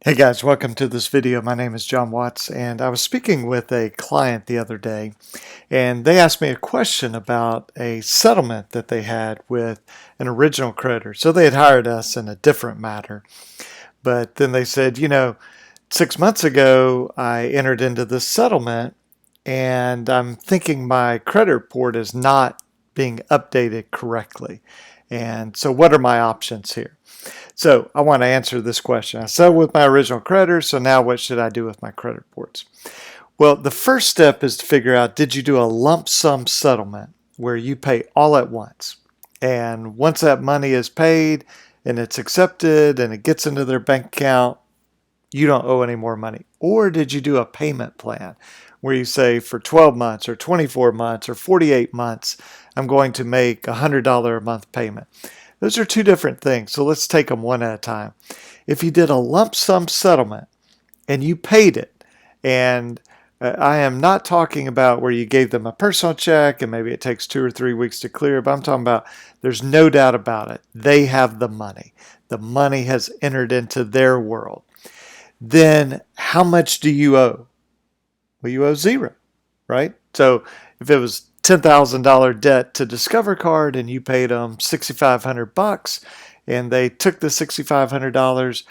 Hey guys, welcome to this video. My name is John Watts, and I was speaking with a client the other day, and they asked me a question about a settlement that they had with an original creditor. So they had hired us in a different matter, but then they said, 6 months ago I entered into this settlement, and I'm thinking my credit report is not being updated correctly. And so what are my options here? So I want to answer this question. I settled with my original creditor, so now what should I do with my credit reports? Well, the first step is to figure out, did you do a lump sum settlement where you pay all at once? And once that money is paid and it's accepted and it gets into their bank account, you don't owe any more money. Or did you do a payment plan where you say for 12 months or 24 months or 48 months, I'm going to make a $100 a month payment? Those are two different things, so let's take them one at a time. If you did a lump sum settlement and you paid it, and I am not talking about where you gave them a personal check and maybe it takes 2 or 3 weeks to clear, but I'm talking about there's no doubt about it. They have the money. The money has entered into their world. Then how much do you owe? Well, you owe zero, right? So if it was $10,000 debt to Discover Card and you paid them $6,500 and they took the $6,500,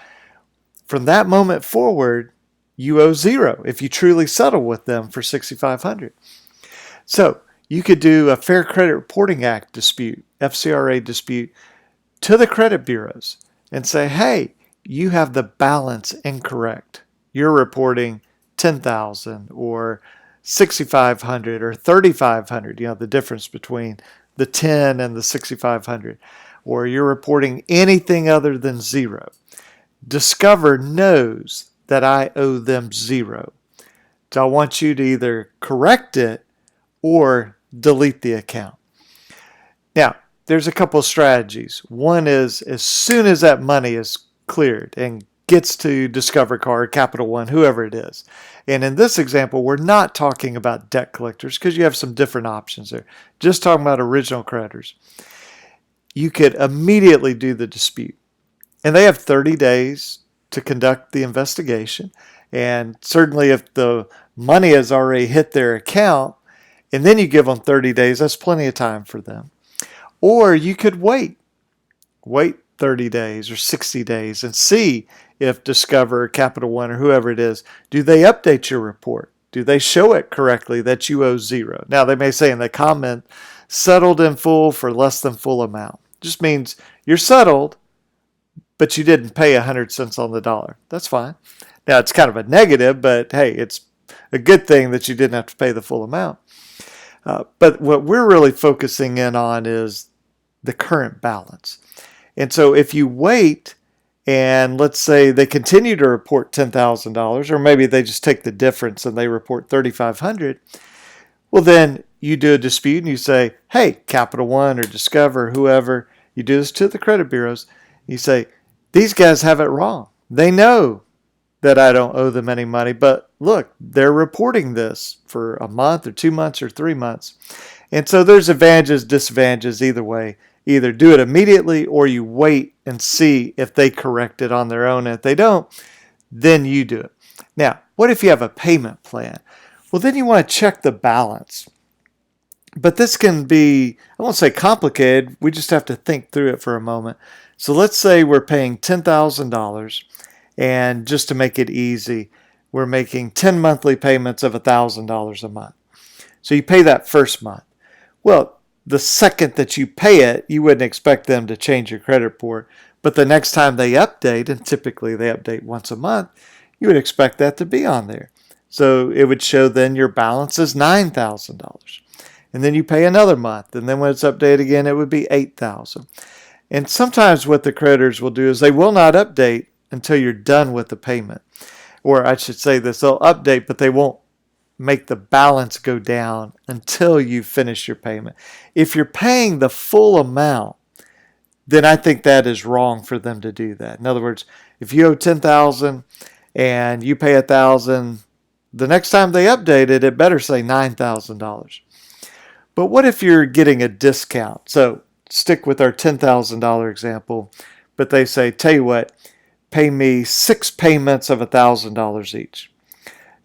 from that moment forward, you owe zero if you truly settle with them for $6,500. So you could do a Fair Credit Reporting Act dispute, FCRA dispute, to the credit bureaus and say, hey, you have the balance incorrect. You're reporting $10,000 or $6,500 or $3,500, the difference between the 10 and the 6,500, or you're reporting anything other than zero. Discover knows that I owe them zero. So I want you to either correct it or delete the account. Now, there's a couple of strategies. One is as soon as that money is cleared and gets to Discover Card, Capital One, whoever it is. And in this example, we're not talking about debt collectors because you have some different options there. Just talking about original creditors. You could immediately do the dispute. And they have 30 days to conduct the investigation. And certainly if the money has already hit their account, and then you give them 30 days, that's plenty of time for them. Or you could wait 30 days or 60 days and see if Discover, Capital One, or whoever it is, do they update your report? Do they show it correctly that you owe zero? Now, they may say in the comment, settled in full for less than full amount. Just means you're settled, but you didn't pay 100 cents on the dollar. That's fine. Now, it's kind of a negative, but hey, it's a good thing that you didn't have to pay the full amount. But what we're really focusing in on is the current balance. And so if you wait and let's say they continue to report $10,000, or maybe they just take the difference and they report $3,500, well then you do a dispute and you say, hey, Capital One or Discover, whoever, you do this to the credit bureaus, you say, these guys have it wrong. They know that I don't owe them any money, but look, they're reporting this for a month or 2 months or 3 months. And so there's advantages, disadvantages either way. Either do it immediately or you wait and see if they correct it on their own. And if they don't, then you do it. Now, what if you have a payment plan? Well, then you want to check the balance. But this can be, I won't say complicated, we just have to think through it for a moment. So let's say we're paying $10,000, and just to make it easy, we're making 10 monthly payments of $1,000 a month. So you pay that first month. Well, the second that you pay it, you wouldn't expect them to change your credit report. But the next time they update, and typically they update once a month, you would expect that to be on there. So it would show then your balance is $9,000. And then you pay another month. And then when it's updated again, it would be $8,000. And sometimes what the creditors will do is they will not update until you're done with the payment. Or I should say this, they'll update, but they won't make the balance go down until you finish your payment. If you're paying the full amount, then I think that is wrong for them to do that. In other words, if you owe $10,000 and you pay $1,000, the next time they update it, it better say $9,000. But what if you're getting a discount? So stick with our $10,000 example, but they say, tell you what, pay me 6 payments of $1,000 each.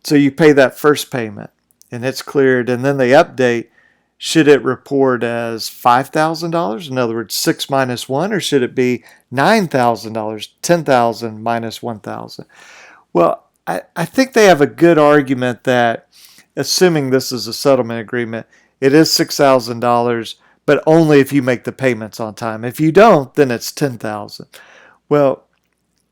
So you pay that first payment and it's cleared, and then they update. Should it report as $5,000? In other words, 6 minus 1, or should it be $9,000, 10,000 minus 1,000? Well, I think they have a good argument that, assuming this is a settlement agreement, it is $6,000, but only if you make the payments on time. If you don't, then it's $10,000. Well,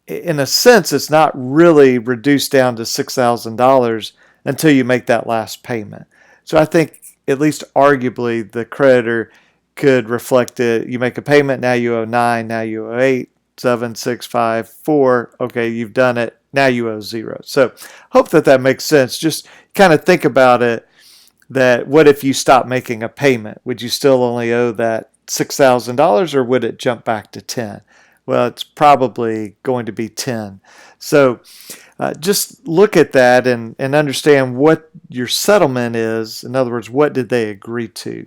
in a sense, it's not really reduced down to $6,000 until you make that last payment. So I think, at least arguably, the creditor could reflect it. You make a payment, now you owe 9, now you owe 8, 7, 6, 5, 4. Okay, you've done it. Now you owe 0. So hope that makes sense. Just kind of think about it, that what if you stop making a payment? Would you still only owe that $6,000, or would it jump back to 10? Well, it's probably going to be 10. So just look at that and understand what your settlement is. In other words, what did they agree to?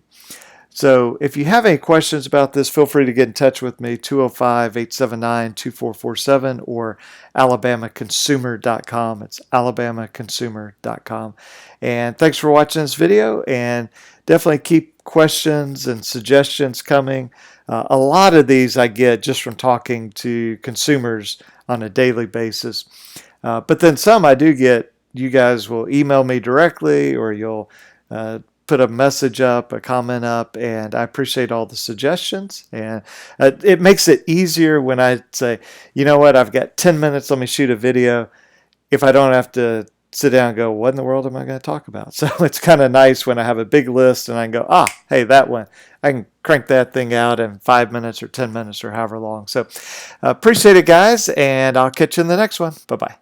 So if you have any questions about this, feel free to get in touch with me, 205-879-2447 or alabamaconsumer.com. It's alabamaconsumer.com. And thanks for watching this video, and definitely keep questions and suggestions coming. A lot of these I get just from talking to consumers on a daily basis. But then some I do get, you guys will email me directly, or you'll put a message up, a comment up, and I appreciate all the suggestions. And it makes it easier when I say, you know what, I've got 10 minutes, let me shoot a video, if I don't have to sit down and go, what in the world am I going to talk about? So it's kind of nice when I have a big list and I can go, hey, that one. I can crank that thing out in 5 minutes or 10 minutes or however long. So appreciate it, guys, and I'll catch you in the next one. Bye-bye.